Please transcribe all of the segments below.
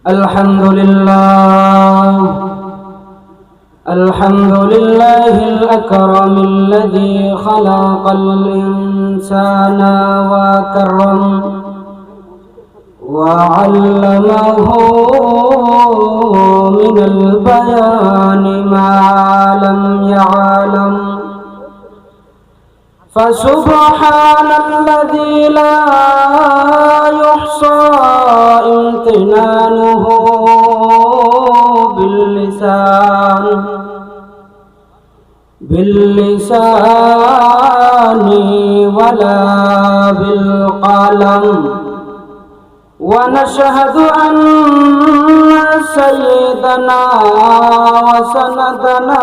الحمد لله الأكرم الذي خلق الإنسان وكرم وعلمه من البيان ما لم يعلم فسبحان الذي لا يحصى امتنانه باللسان ولا بالقلم ونشهد أن سيدنا وسندنا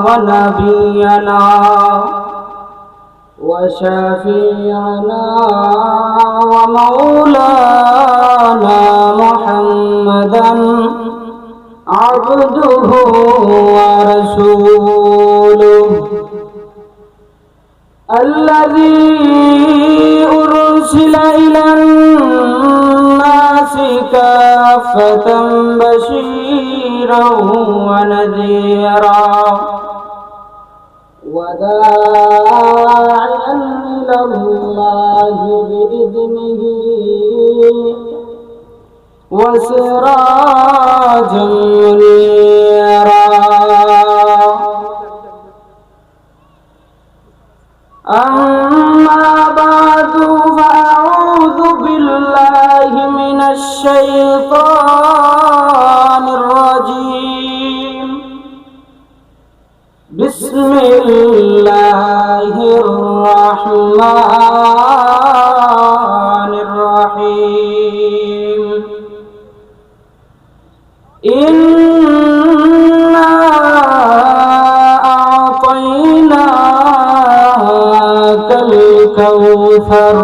ونبينا وشفيعنا ومولانا محمدا عبده ورسوله الذي أرسل إلى الناس كافة بشيرا ونذيرا وداعيا إلى الله بإذنه وسراجا منيرا أما بعد فأعوذ بالله من الشيطان الرجيم بسم الله الرحمن الرحيم إنا أعطيناك الكوثر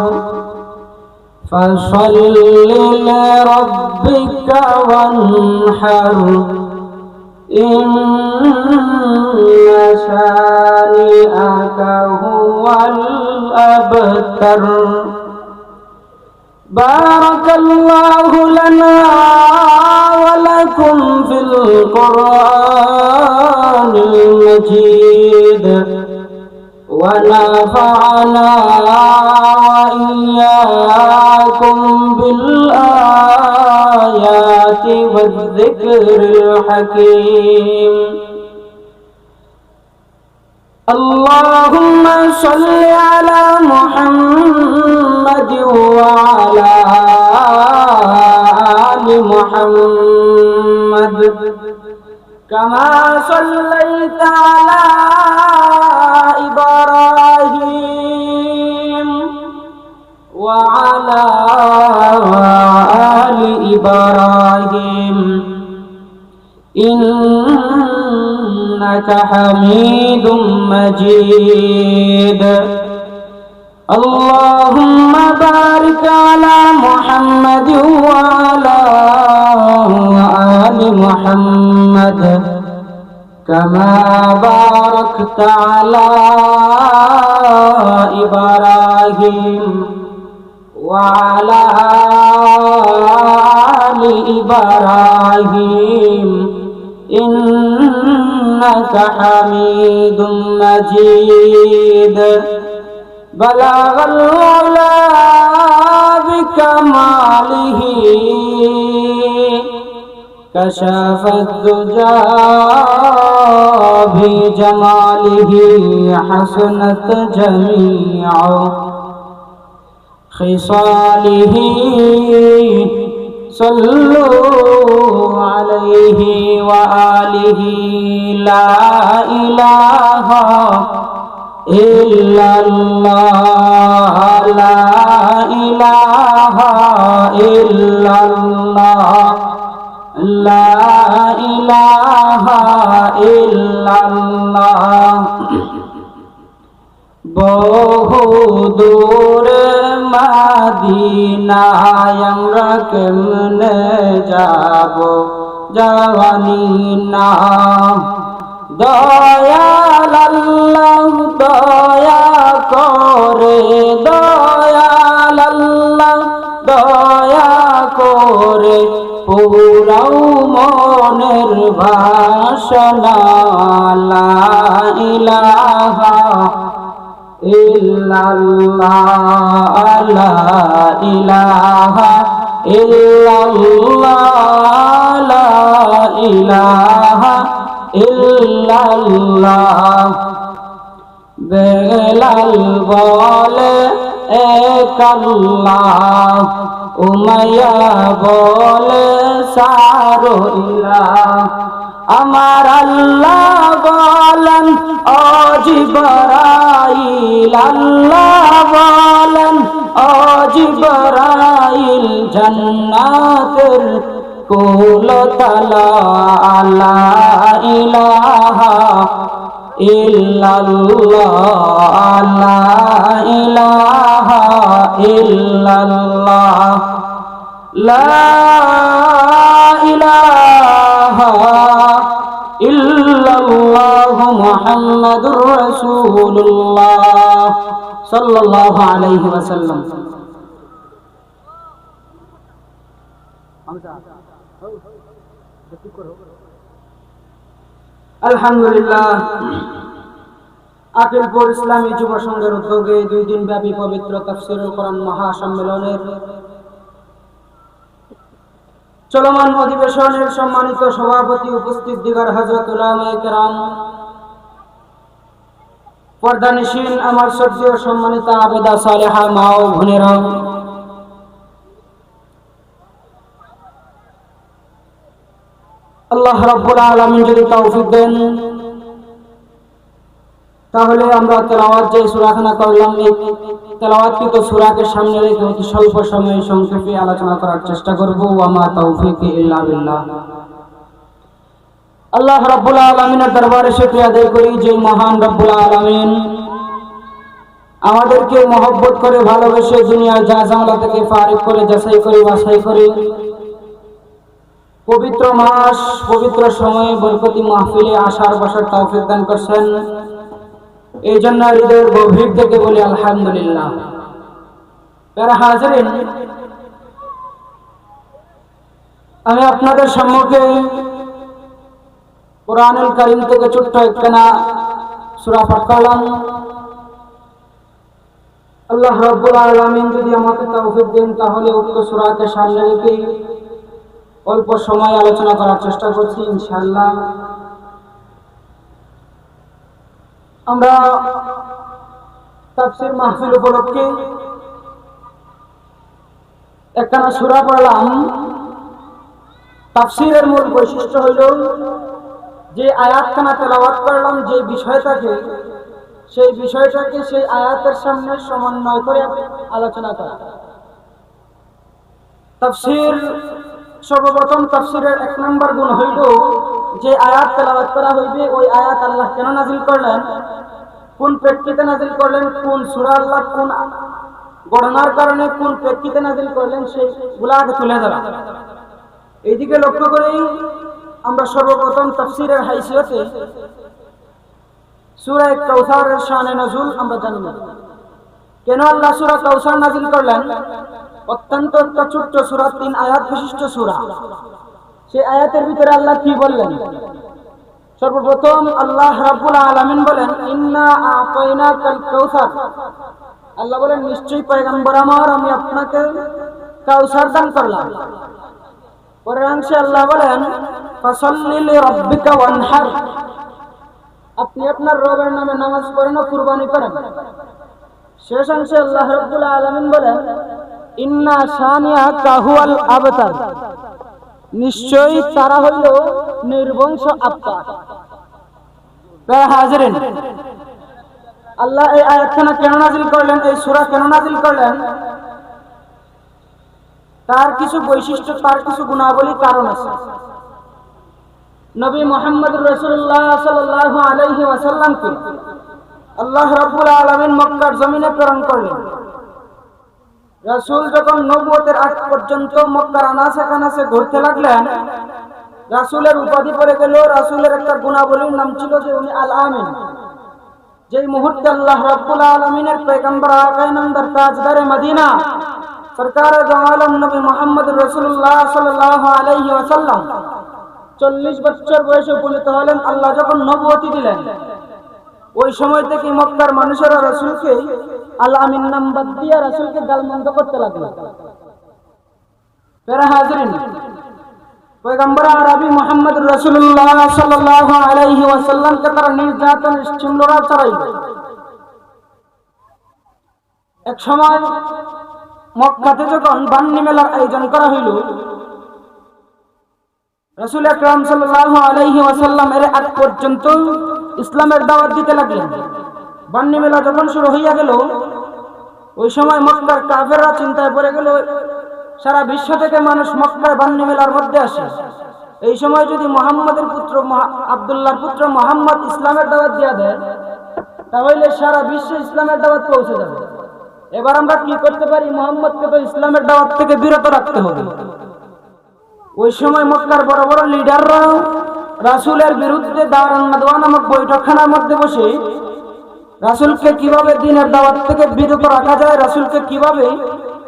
فصل لربك وانحر إن شانئك هو الأبتر بارك الله لنا ولكم في القرآن المجيد ونفعنا وإياكم بالآيات والذكر الحكيم اللهم صل على محمد وعلى آل محمد كما صليت على إبراهيم وعلى آل إبراهيم إنك حميد مجيد اللهم بارك على محمد وعلى آل محمد كما باركت على إبراهيم وعلى آل إبراهيم إنك حميد مجيد بلغ العلا بكماله كشف الدجى بجماله حسنت جميع خصاله صلوا عليه وآله لا إله إلا الله لا إله إلا الله لا إله إلا الله বহু দূরে মদিনায় আমরা কেমনে যাব জানি না দয়াল আল্লাহ দয়া করে দয়াল আল্লাহ দয়া করে পুরাও মনের বাসনা লা ইলাহা ইল্লাল্লাহ লা ইলাহা ইল্লাল্লাহ লা ইলাহা ইল্লাল্লাহ বেলাল বলে এক আল্লাহ উমাইয়া বলে সারো ইলাহ আমার আল্লাহ বলেন ও জিবরাইল আল্লাহ বলেন ও জিবরাইল জান্নাতের কুলতলা লা ইলাহা ইল্লাল্লাহ লা ইলাহা ইল্লাল্লাহ লা ইলাহা ইল্লাল্লাহ মুহাম্মাদুর রাসূলুল্লাহ সাল্লাল্লাহু আলাইহি ওয়াসাল্লাম। আলহামদুলিল্লাহ, আকিলপুর ইসলামী যুব সংঘের উদ্যোগে 2 দিন ব্যাপী পবিত্র তাফসীরুল কোরআন মহাসম্মেলনের চলমান অধিবেশনের সম্মানিত সভাপতি, উপস্থিত দিগার হযরত উলামায়ে কেরাম, পর্দানিশীন আমার শ্রদ্ধেয় সম্মানিতা আবেদা সালেহা মা ও বোনেরা, আল্লাহ রাব্বুল আলামিন যদি তৌফিক দেন তাহলে আমরা তেলাওয়াত যে সূরাখানা করলাম এই তেলাওয়াতকৃত সূরাকে সামনে রেখে অতি স্বল্প সময়ে সংক্ষেপে আলোচনা করার চেষ্টা করব। ওয়া মা তাওফীকি ইল্লা বিল্লাহ। আল্লাহ রাব্বুল আলামিনের দরবারে শুকরিয়া আদায় করি যে মহান রাব্বুল আলামিন আমাদেরকে মহব্বত করে ভালোবেসে দুনিয়ার যা ঝামেলা থেকে ফারিগ করে যাচাই করে বাছাই করে পবিত্র মাস পবিত্র সময়ে বরকতি মাহফিলে আসার বসার তৌফিক দান করেছেন। এই জন্য হৃদয়ের গভীর থেকে বলি আলহামদুলিল্লাহ। প্যারা হাজিরিন, আমি আপনাদের সম্মুখে কুরআনুল কারীম থেকে ছোট্ট একখানা সূরা পাঠ করলাম। আল্লাহ রাব্বুল আলামিন যদি আমাকে তৌফিক দেন তাহলে উক্ত সূরাকে সামনে রেখে অল্প সময় আলোচনা করার চেষ্টা করছি ইনশাআল্লাহ। আমরা তাফসীর মাহফিল উপলক্ষে একখানা সূরা পড়লাম। তাফসীরের মূল বৈশিষ্ট্য হইল যে আয়াতখানা তেলাওয়াত করলাম, যে বিষয়টাকে সেই বিষয়টাকে সেই আয়াতের সামনে সমন্বয় করে আলোচনা করা। তাফসীর সর্বপ্রথম তাফসীরের 1 নম্বর গুণ হইল যে আয়াত তেলাওয়াত করা হইবে ওই আয়াত আল্লাহ কেন নাযিল করলেন, কোন প্রেক্ষিতে নাযিল করলেন, কোন সূরা আল্লাহ কোন ঘটনার কারণে কোন প্রেক্ষিতে নাযিল করলেন সেইগুলাকে তুলে ধরা। এইদিকে লক্ষ্য করেই আমরা সর্বপ্রথম তাফসীরের হাইসিয়তে সূরা কাউসারের শানে নজুল আমরা জানব। কেন আল্লাহ সূরা কাউসার নাযিল করলেন? অত্যন্ত একটা ছোট্ট সূরা, 3 আয়াত বিশিষ্ট সূরা। সেই আয়াতের ভিতরে আল্লাহ কি বললেন? সর্বপ্রথম আল্লাহ রাব্বুল আলামিন বলেন ইন্না আতাইনাকাল কাউসার। আল্লাহ বলেন নিশ্চয়ই পয়গম্বর আমার আমি আপনাকে কাউসার দান করলাম। পরের অংশে আল্লাহ বলেন ফাসাল্লি লিরাব্বিকা ওয়ানহার। আপনি আপনার রবের নামে নামাজ পড়েন ও কুরবানি করেন। শেষ অংশে আল্লাহ রাব্বুল আলামিন বলেন ইন্না শানিয়াকা হুয়াল আবতার। নিশ্চয়ই তারা হইল নির্বংশ আত্মা। হাজিরিন, আল্লাহ এই আয়াতখানা কেন নাযিল করলেন, এই সূরা কেন নাযিল করলেন, তার কিছু বৈশিষ্ট্য, তার কিছু গুণাবলী কারণ আছে। নবী মুহাম্মদুর রাসূলুল্লাহ সাল্লাল্লাহু আলাইহি ওয়াসাল্লামকে আল্লাহ রাব্বুল আলামিন মক্কার জমিনে প্রেরণ করলেন। রাসূল যখন নবুয়তের আগ পর্যন্ত মক্কার আনাচে কানাচে ঘুরতে লাগলেন, রাসূলের উপাধি পড়ে গেল। রাসূলের একটা গুণাবলীর নাম ছিল যে উনি আল আমিন। যেই মুহূর্তে আল্লাহ রাব্বুল আলামিনের পয়গম্বর আকায়ে নামদার তাজদারে মদিনা সরকার দো আলম নবী মুহাম্মদ রাসূলুল্লাহ সাল্লাল্লাহু আলাইহি ওয়াসাল্লাম 40 বছর বয়সে উপনীত হলেন। আল্লাহ যখন নবুয়তি দিলেন, ওই সময় থেকে মক্কার মানুষেরা রাসূলকে আল আমিন নাম বাদ দিয়ে রাসূলকে গালমন্দ করতে লাগলো। প্যারা হাজরিন, পয়গম্বর আরবি মুহাম্মদ রাসূলুল্লাহ সাল্লাল্লাহু আলাইহি ওয়াসাল্লামকে তারা নির্যাতন নিষ্ঠুরতা চালাইল। এক সময় মক্কাতে যখন বান্নি মেলার আয়োজন করা হইল, রাসূল আকরাম সাল্লাল্লাহু আলাইহি ওয়াসাল্লাম এর আগ পর্যন্ত ইসলামের দাওয়াত দিতে লাগলেন। বান্নি মেলা যখন শুরু হইয়া গেল, ওই সময় মক্কার কাফেররা চিন্তায় পড়ে গেল, সারা বিশ্ব থেকে মানুষ মক্কায় বান্নি মেলার মধ্যে আসে। এই সময় যদি মুহাম্মদের পুত্র আব্দুল্লাহর পুত্র মুহাম্মদ ইসলামের দাওয়াত দিয়া দেয়, তাহলে সারা বিশ্বে ইসলামের দাওয়াত পৌঁছে যাবে। এবার আমরা কি করতে পারি? মুহাম্মদকে তো ইসলামের দাওয়াত থেকে বিরত রাখতে হবে। ওই সময় মক্কার বড় বড় লিডাররা রাসূলের বিরুদ্ধে দারুন নাদওয়া নামক বৈঠকখানার মধ্যে বসে রাসূলকে কিভাবে দ্বীনের দাওয়াত থেকে বিরত রাখা যায়, রাসূলকে কিভাবে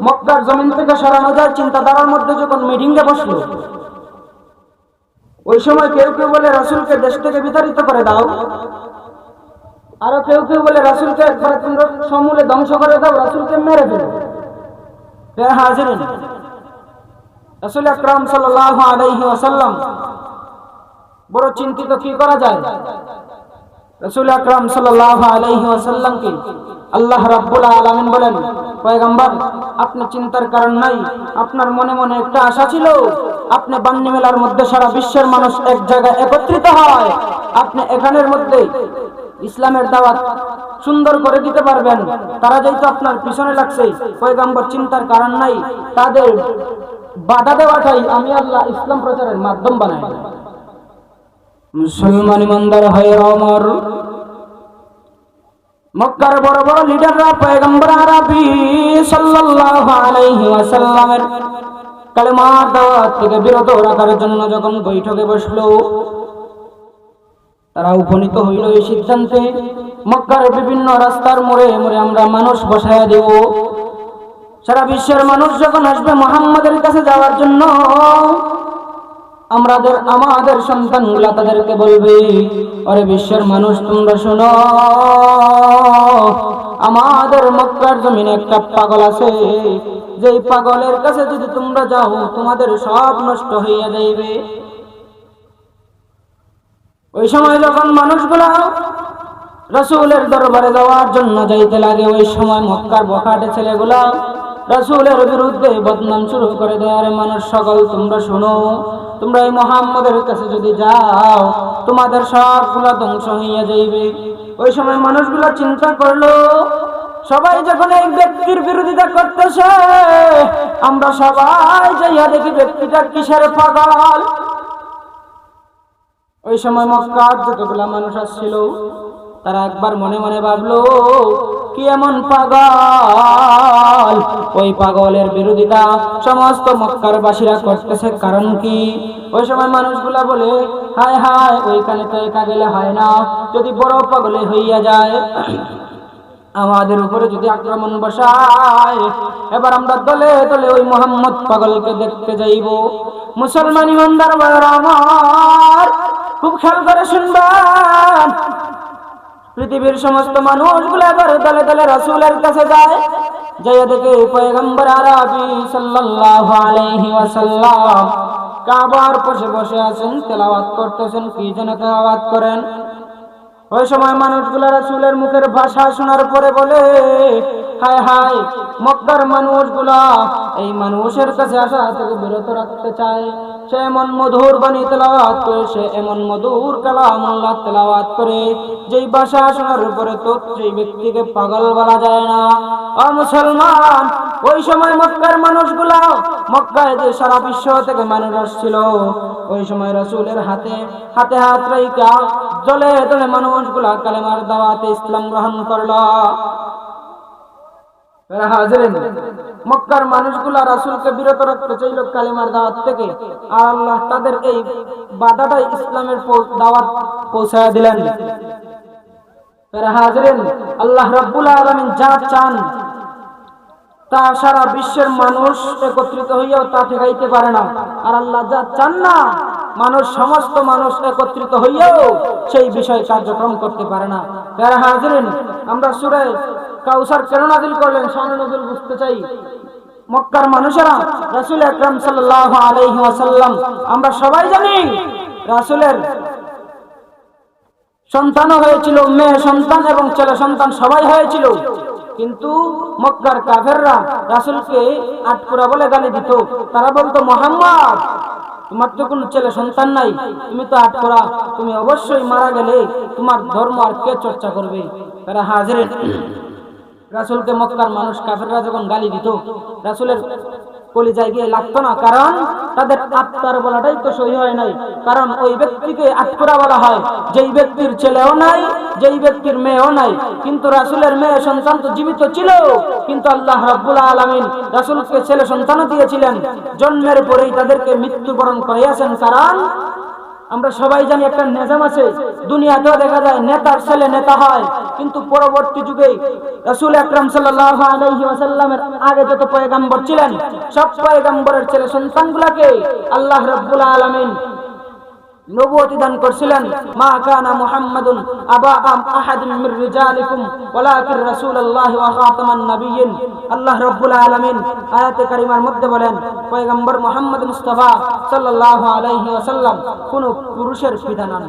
মক্কার জমিন থেকে সরানো যায়, চিন্তাধারার মধ্যে যখন মিটিংয়ে বসলো, ওই সময় কেউ কেউ বলে রাসূলকে দেশ থেকে বিতাড়িত করে দাও, আরো কেউ কেউ বলে রাসূলকে একবার তোমরা সমূলে ধ্বংস করে দাও, রাসূলকে মেরে ফেলো। প্রিয় হাজিরিন, রাসূল আকরাম সাল্লাল্লাহু আলাইহি ওয়াসাল্লাম বড় চিন্তিত, কি করা যায়। রাসূল আকরাম সাল্লাল্লাহু আলাইহি ওয়াসাল্লামকে আল্লাহ রাব্বুল আলামিন বলেন, পয়গম্বর আপনি চিন্তার কারণ নাই, আপনার মনে মনে একটা আশা ছিল, আপনি বান্নি মেলার মধ্যে সারা বিশ্বের মানুষ এক জায়গায় একত্রিত হয়, আপনি এখানের মধ্যে ইসলামের দাওয়াত সুন্দর করে দিতে পারবেন। তারা যেহেতু আপনার পিছনে লাগছে, পয়গম্বর চিন্তার কারণ নাই, তাদের বাধা দেওয়াটাই আমি আল্লাহ ইসলাম প্রচারের মাধ্যম বানাই। মুসলমান ইমানদার হয়ে ওমর, মক্কার বড় বড় লিডাররা পয়গম্বর আরবি সাল্লাল্লাহু আলাইহি ওয়াসাল্লামের কালেমার দাওয়াত থেকে বিরত রাখার জন্য যখন বৈঠকে বসলো, তারা উপনীত হইল এই সিদ্ধান্তে, মক্কার বিভিন্ন রাস্তার মোড়ে মোড়ে আমরা মানুষ বসায়া দেব। সারা বিশ্বের মানুষ যখন আসবে মুহাম্মাদের কাছে যাওয়ার জন্য, আমাদের সন্তানগুলা তাদেরকে বলবে, আরে বিশ্বের মানুষ তোমরা শোনো, আমাদের মক্কার জমিনে একটা পাগল আছে, যেই পাগলের কাছে যদি তোমরা যাও তোমাদের সব নষ্ট হইয়া যাইবে। ওই সময় যখন মানুষগুলা রাসূলের দরবারে যাওয়ার জন্য যাইতে লাগে, ওই সময় মক্কার বখাটে ছেলেগুলা রাসূলের বিরুদ্ধে বদনাম শুরু করে দেয়, আরে মানুষ সকল তোমরা শোনো, তোমরা এই মুহাম্মদের কাছে যদি যাও তোমাদের সবগুলা ধ্বংস হইয়া যাইবে। ওই সময় মানুষগুলা চিন্তা করলো, সবাই যখন এই ব্যক্তির বিরোধিতা করতেছে, আমরা সবাই যাইয়া দেখি ব্যক্তিটা কিসের পাগল। ওই সময় মক্কার যতগুলা মানুষ আসছিল, তারা একবার মনে মনে ভাবলো, কি এমন পাগল, ওই পাগলের বিরোধিতা সমস্ত মক্কার বাসীরা করতেছে, কারণ কি? ওই সময় মানুষগুলা বলে, হায় হায়, ওইখানে তো একা গেলে হয় না, যদি বড় পাগলে হইয়া যায়, আমাদের উপরে যদি আক্রমণ বসায়, এবার আমরা দলে দলে ওই মুহাম্মদ পাগলকে দেখতে যাইব। মুসলমান ইমানদার ভাইরা আমার, খুব খেয়াল করে শুনবেন, পৃথিবীর সমস্ত মানুষগুলো এবার দলে দলে রাসূলের কাছে যায়, যাইয়া দেখে পয়গম্বর আরবি সাল্লাল্লাহু আলাইহি ওয়াসাল্লাম কাবার পাশে বসে আছেন, তেলাওয়াত করতেছেন, কি যেন তেলাওয়াত করেন। ওই সময় মানুষগুলো রাসূলের মুখের ভাষা শোনার পরে বলে, হায় হায়, মক্কার মানুষগুলা এই মানুষের কাছে আসা থেকে বিরত রাখতে চায়, সে এমন মধুর বাণী তেলাওয়াত করে, সে এমন মধুর কালামুল্লাহ তেলাওয়াত করে, যেই ভাষা শোনার উপরে তো সেই ব্যক্তিকে পাগল বলা যায় না। ও মুসলমান, ওই সময় মক্কার মানুষগুলা, মক্কায় যে সারা বিশ্ব থেকে মানুষ আসছিল, ওই সময় রাসূলের হাতে হাতে হাত রাইখা জলে দলে মানুষগুলা কালেমার দাওয়াতে ইসলাম গ্রহণ করলো। হাজিরিন, মক্কার মানুষগুলা রাসূলকে বিরত রাখতে চাইল কালেমার দাওয়াত থেকে, আর আল্লাহ তাদের এই বাধাটাই ইসলামের দাওয়াত পৌঁছায়া দিলেন। হাজিরিন, আল্লাহ রাব্বুল আলামিন যা চান তা সারা বিশ্বের মানুষ একত্রিত হইয়াও তা ঠেকাইতে পারে না। আর আল্লাহ যা চান না, সমস্ত মানুষ একত্রিত হইয়াও সেই বিষয় কার্যক্রম করতে পারে না। যারা হাজিরিন, আমরা সূরা কাউসার কেন নাযিল করলেন, শান নজুল বুঝতে চাই। মক্কার মানুষেরা রাসূল আকরাম সাল্লাল্লাহু আলাইহি ওয়াসাল্লাম, আমরা সবাই জানি রাসূলের সন্তানও হয়েছিল, মেয়ে সন্তান এবং ছেলে সন্তান সবাই হয়েছিল। কিন্তু মক্কার কাফেররা রাসূলকে আটকুরা বলে গালি দিত। তারা বলতো, মুহাম্মদ, তোমার তো কোনো ছেলে সন্তান নাই, তুমি তো আটকুরা, তুমি অবশ্যই মারা গেলে তোমার ধর্ম আর কে চর্চা করবে। তারা হাজিরিন, রাসূলকে মক্কার মানুষ কাফেররা যখন গালি দিত, রাসূলের কলিজায় গিয়ে লাগতো না। কারণ তাদের আত্মার বলাটাই তো সহি হয় নাই। কারণ ওই ব্যক্তিকে আটকুরা বলা হয় যেই ব্যক্তির ছেলেও নাই, যেই ব্যক্তির মেয়েও নাই। কিন্তু রাসূলের মেয়ে সন্তান তো জীবিত ছিল, কিন্তু আল্লাহ রাব্বুল আলামিন রাসূলকে ছেলে সন্তানও দিয়েছিলেন। জন্মের পরেই তাদেরকে মৃত্যুবরণ করিয়েছেন। কারণ আমরা সবাই জানি একটা নিজাম আছে, দুনিয়াতেও দেখা যায় নেতার ছেলে নেতা হয়, কিন্তু পরবর্তী যুগে রাসূল আকরাম সাল্লাল্লাহু আলাইহি ওয়াসাল্লামের আগে যত পয়গম্বর ছিলেন, সব পয়গম্বরের ছেলে সন্তানগুলোকে আল্লাহ রাব্বুল আলামিন নবুয়তি দান করেছিলেন। মা কানা মুহাম্মাদুন আবা আহাদিন মির রিজালিকুম ওয়ালাকিন রাসূলুল্লাহ ওয়া খাতামান নাবিয়্যিন। আল্লাহ রাব্বুল আলামিন আয়াতে কারিমার মধ্যে বলেন, পয়গম্বর মুহাম্মদ মুস্তাফা সাল্লাল্লাহু আলাইহি ওয়াসাল্লাম কোন পুরুষের পিতা নন।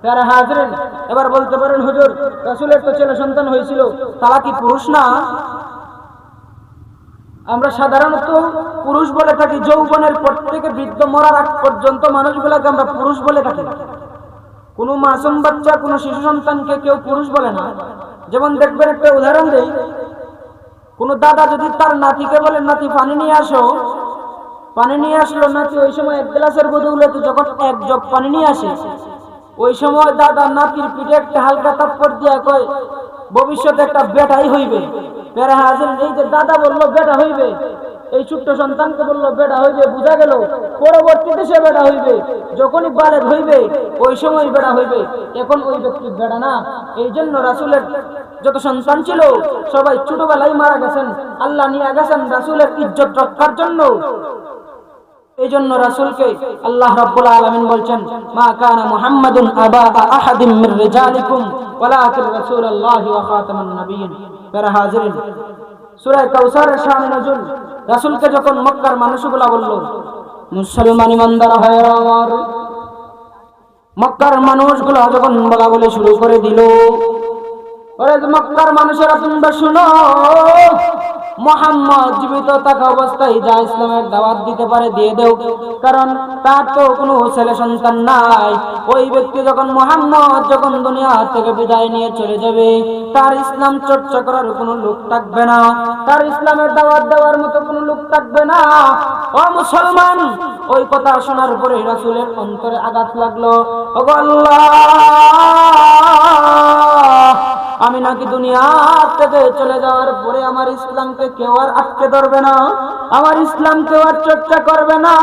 যারা হাজিরিন, এবার বলতে পারেন, হুজুর রাসূলের তো ছেলে সন্তান হয়েছিল, তারা কি পুরুষ না? আমরা সাধারণত পুরুষ বলে থাকি যৌবনের পর থেকে বৃদ্ধ মরার আগ পর্যন্ত মানুষগুলোকে আমরা পুরুষ বলে থাকি। কোনো মাসুম বাচ্চা, কোনো শিশু সন্তানকে কেউ পুরুষ বলে না। যেমন দেখবেন, একটা উদাহরণ দেই, কোনো দাদা যদি তার নাতিকে বলে, নাতি পানি নিয়ে আসো, পানি নিয়ে আসলো নাতি, ওই সময় এক গ্লাসের বদলে যখন এক জগ পানি নিয়ে আসে, ওই সময় দাদা নাতির পিঠে একটা হালকা থাপ্পড় দিয়া কয়, ভবিষ্যতে একটা বেটাই হইবে। প্যারা হাজির, এই যে দাদা বললো বেটা হইবে, এই ছোট্ট সন্তানকে বললো বেটা হইবে, বোঝা গেল পরবর্তীতে সে বেটা হইবে। যখনই বালেগ হইবে ওই সময় বেটা হইবে। এখন ওই ব্যক্তি বেটা না। এই জন্য রাসূলের যত সন্তান ছিল সবাই ছোটবেলায় মারা গেছেন। আল্লাহ নিয়ে গেছেন রাসূলের ইজ্জত রক্ষার জন্য। এই জন্য রাসূলকে আল্লাহ রাব্বুল আলামিন বলছেন, মা কানা মুহাম্মাদুন আবা আহাদিন মির রিজালিকুম ওয়ালাকিন রাসূলুল্লাহি ওয়া খাতামান নাবিয়্যিন। যারা হাজিরিন, সূরা কাউসারের শানে নজুল, রাসূলকে যখন মক্কার মানুষগুলা বলল, মুসলমান ইমানদার হয়ে আমার, মক্কার মানুষগুলা যখন বলা বলে শুরু করে দিল, ওরে মক্কার মানুষেরা তোমরা শুনো, মুহাম্মদ জীবিত থাকা অবস্থায় যা ইসলামের দাওয়াত দিতে পারে দিয়ে দেও, কারণ তার তো কোনো ছেলে সন্তান নাই। ওই ব্যক্তি যখন মুহাম্মদ যখন দুনিয়া থেকে বিদায় নিয়ে চলে যাবে, তার ইসলাম চর্চা করার কোনো লোক থাকবে না, তার ইসলামের দাওয়াত দেওয়ার মতো কোনো লোক থাকবে না। ও মুসলমান, ওই কথা শোনার পরে রাসূলের অন্তরে আঘাত লাগলো। ওগো আল্লাহ, আমি নাকি দুনিয়া থেকে চলে যাওয়ার পরে আমার ইসলামকে কেউ আর আটকে ধরবে না, আমার ইসলাম কেউ আর চর্চা করবে না,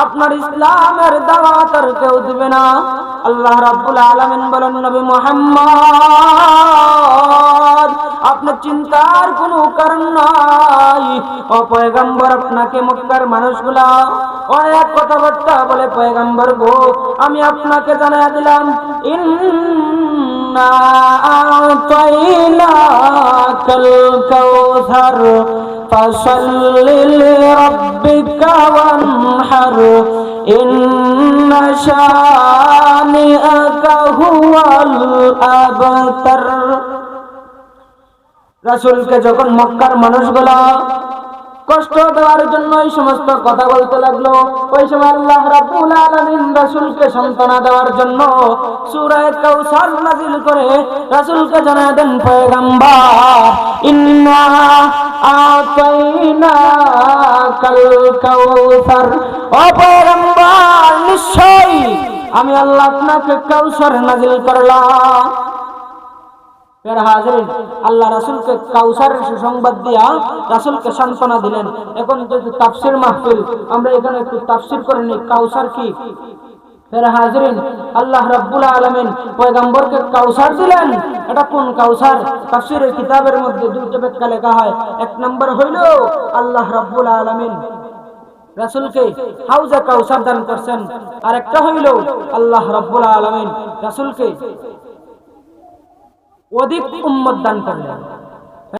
আপনার ইসলামের দাওয়াত আর কেউ দিবে না। আল্লাহ রাব্বুল আলামিন বলেন, নবী মুহাম্মদ, আপনার চিন্তার কোনো কারণ নাই। ও পয়গম্বর, আপনাকে মক্কার মানুষগুলা অনেক কথাবার্তা বলে, পয়গম্বর গো, আমি আপনাকে জানাই দিলাম, ইন্না আ'তাইনাকাল কাউসার ফাসাল্লি লিরাব্বিকা ওয়ানহার ইন্না শানিআকা হুয়াল আবতার। রাসূলকে যখন মক্কার মানুষগুলা কষ্ট দেওয়ার জন্য এই সমস্ত কথা বলতে লাগলো, ওই সময় আল্লাহ রাব্বুল আলামিন রাসূলকে সান্ত্বনা দেওয়ার জন্য সূরা কাউসার নাযিল করে রাসূলকে জানায় দেন, পয়গম্বর, ইন্না আ'তাইনাকাল কাউসার, ও পয়গম্বর, নিশ্চয়ই আমি আল্লাহ আপনাকে কাউসার নাযিল করলাম। হাজিরিন, আল্লাহ রাসূলকে কাউসারের সুসংবাদ দিয়া রাসূলকে সান্ত্বনা দিলেন। এখন যদি তাফসীর মাহফিল, আমরা এখানে একটু তাফসীর করে নিই, কাউসার কি? ফের হাজরিন, আল্লাহ রাব্বুল আলামিন পয়গম্বরকে কাউসার দিলেন। এটা কোন কাউসার? তাফসীরের কিতাবের মধ্যে দুইটা ব্যাখ্যা লেখা হয়। এক নম্বর হইল আল্লাহ রাব্বুল আলামিন রাসূলকে হাউজে কাউসার দান করছেন, আর একটা হইল আল্লাহ রাব্বুল আলামিন রাসূলকে অধিক উম্মত দান করলেন।